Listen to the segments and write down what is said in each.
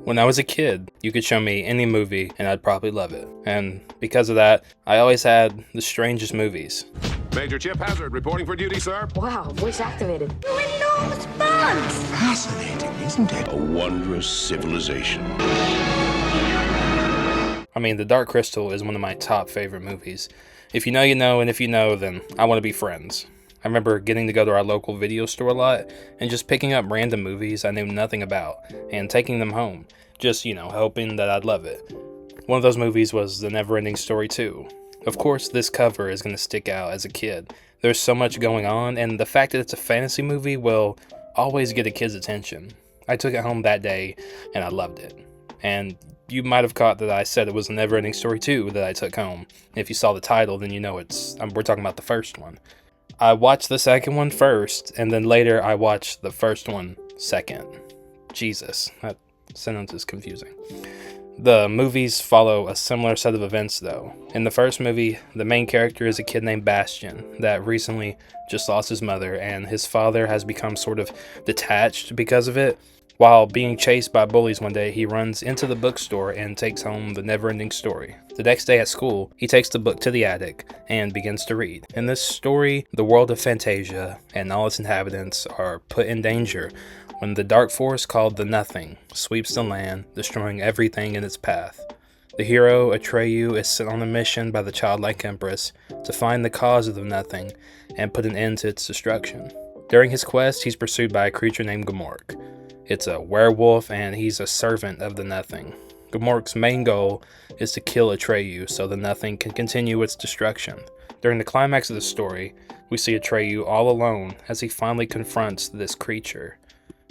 When I was a kid, you could show me any movie and I'd probably love it. And because of that, I always had the strangest movies. Major Chip Hazard reporting for duty, sir. Wow, voice activated. You're enormous bugs! Fascinating, isn't it? A wondrous civilization. I mean, The Dark Crystal is one of my top favorite movies. If you know, you know, and if you know, then I want to be friends. I remember getting to go to our local video store a lot and just picking up random movies I knew nothing about and taking them home, just, hoping that I'd love it. One of those movies was The Neverending Story 2. Of course, this cover is going to stick out as a kid. There's so much going on, and the fact that it's a fantasy movie will always get a kid's attention. I took it home that day, and I loved it. And you might have caught that I said it was The Neverending Story 2 that I took home. If you saw the title, then you know we're talking about the first one. I watched the second one first, and then later I watched the first one second. Jesus, that sentence is confusing. The movies follow a similar set of events, though. In the first movie, the main character is a kid named Bastian that recently just lost his mother, and his father has become sort of detached because of it. While being chased by bullies one day, he runs into the bookstore and takes home The Neverending Story. The next day at school, he takes the book to the attic and begins to read. In this story, the world of Fantasia and all its inhabitants are put in danger when the dark force called the Nothing sweeps the land, destroying everything in its path. The hero, Atreyu, is sent on a mission by the childlike empress to find the cause of the Nothing and put an end to its destruction. During his quest, he's pursued by a creature named Gmork. It's a werewolf, and he's a servant of the Nothing. Gmork's main goal is to kill Atreyu so the Nothing can continue its destruction. During the climax of the story, we see Atreyu all alone as he finally confronts this creature.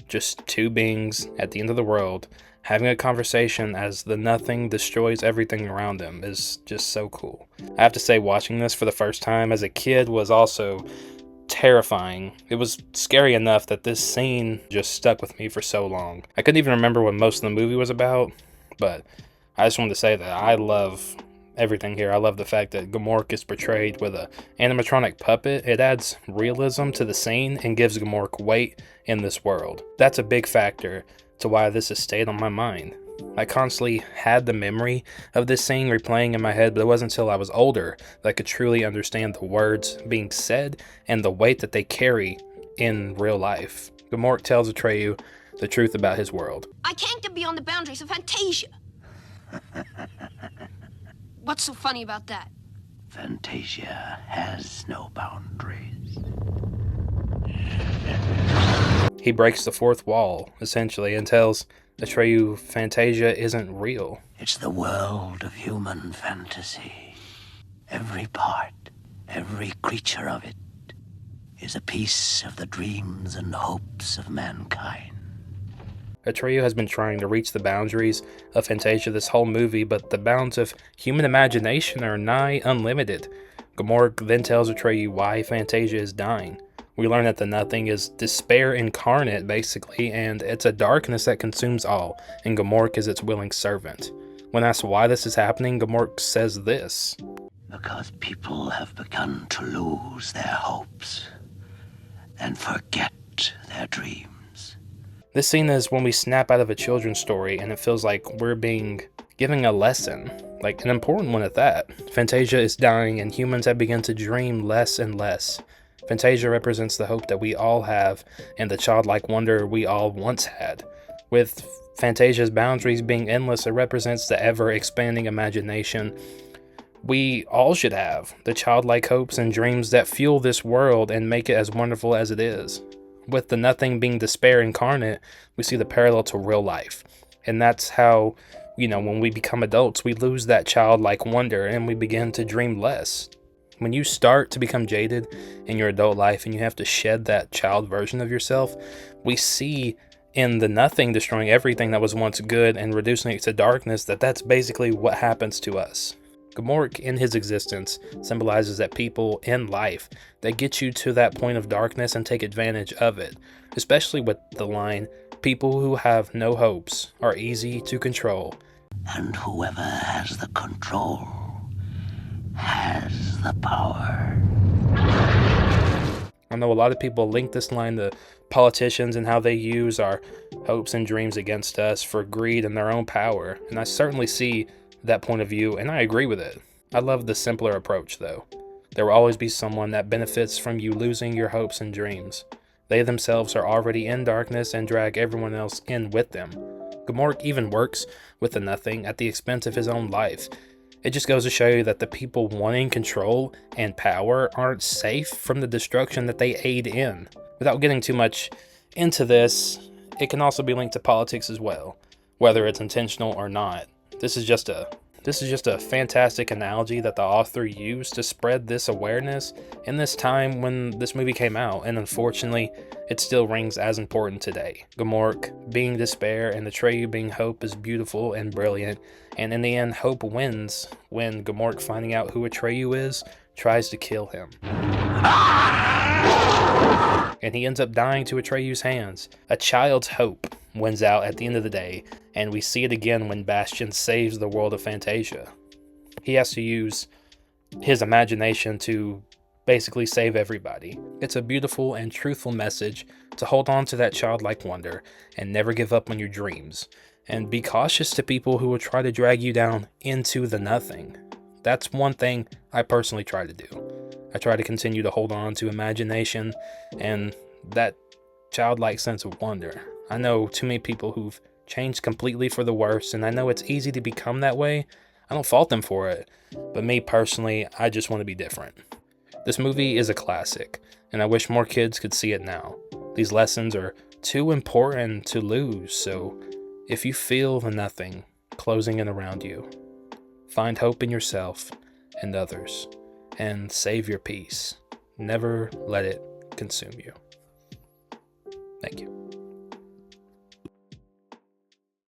Just two beings at the end of the world having a conversation as the Nothing destroys everything around them is just so cool. I have to say, watching this for the first time as a kid was also terrifying. It was scary enough that this scene just stuck with me for so long. I couldn't even remember what most of the movie was about, but I just wanted to say that I love everything here. I love the fact that Gmork is portrayed with an animatronic puppet. It adds realism to the scene and gives Gmork weight in this world. That's a big factor to why this has stayed on my mind. I constantly had the memory of this scene replaying in my head, but it wasn't until I was older that I could truly understand the words being said and the weight that they carry in real life. Gmork tells Atreyu the truth about his world. I can't get beyond the boundaries of Fantasia. What's so funny about that? Fantasia has no boundaries. He breaks the fourth wall, essentially, and tells Atreyu Fantasia isn't real. It's the world of human fantasy. Every part, every creature of it is a piece of the dreams and hopes of mankind. Atreyu has been trying to reach the boundaries of Fantasia this whole movie, but the bounds of human imagination are nigh unlimited. Gmork then tells Atreyu why Fantasia is dying. We learn that the Nothing is despair incarnate, basically, and it's a darkness that consumes all, and Gmork is its willing servant. When asked why this is happening, Gmork says this. Because people have begun to lose their hopes and forget their dreams. This scene is when we snap out of a children's story, and it feels like we're being given a lesson, like an important one at that. Fantasia is dying, and humans have begun to dream less and less. Fantasia represents the hope that we all have and the childlike wonder we all once had. With Fantasia's boundaries being endless, it represents the ever-expanding imagination we all should have, the childlike hopes and dreams that fuel this world and make it as wonderful as it is. With the Nothing being despair incarnate, we see the parallel to real life. And that's how, when we become adults, we lose that childlike wonder and we begin to dream less. When you start to become jaded in your adult life and you have to shed that child version of yourself, we see in the Nothing destroying everything that was once good and reducing it to darkness that's basically what happens to us. Gmork in his existence symbolizes that people in life that get you to that point of darkness and take advantage of it, especially with the line, people who have no hopes are easy to control. And whoever has the control has the power. I know a lot of people link this line to politicians and how they use our hopes and dreams against us for greed and their own power, and I certainly see that point of view, and I agree with it. I love the simpler approach, though. There will always be someone that benefits from you losing your hopes and dreams. They themselves are already in darkness and drag everyone else in with them. Gamork even works with the nothing at the expense of his own life. It just goes to show you that the people wanting control and power aren't safe from the destruction that they aid in. Without getting too much into this, it can also be linked to politics as well, whether it's intentional or not. This is just a fantastic analogy that the author used to spread this awareness in this time when this movie came out, and unfortunately, it still rings as important today. Gamork being despair and Atreyu being hope is beautiful and brilliant, and in the end, hope wins when Gamork, finding out who Atreyu is, tries to kill him. And he ends up dying to Atreyu's hands. A child's hope wins out at the end of the day, and we see it again when Bastian saves the world of Fantasia. He has to use his imagination to basically save everybody. It's a beautiful and truthful message to hold on to that childlike wonder and never give up on your dreams. And be cautious to people who will try to drag you down into the nothing. That's one thing I personally try to do. I try to continue to hold on to imagination and that childlike sense of wonder. I know too many people who've changed completely for the worse, and I know it's easy to become that way. I don't fault them for it, but me personally, I just want to be different. This movie is a classic, and I wish more kids could see it now. These lessons are too important to lose, so if you feel the nothing closing in around you, find hope in yourself and others, and save your peace. Never let it consume you. Thank you.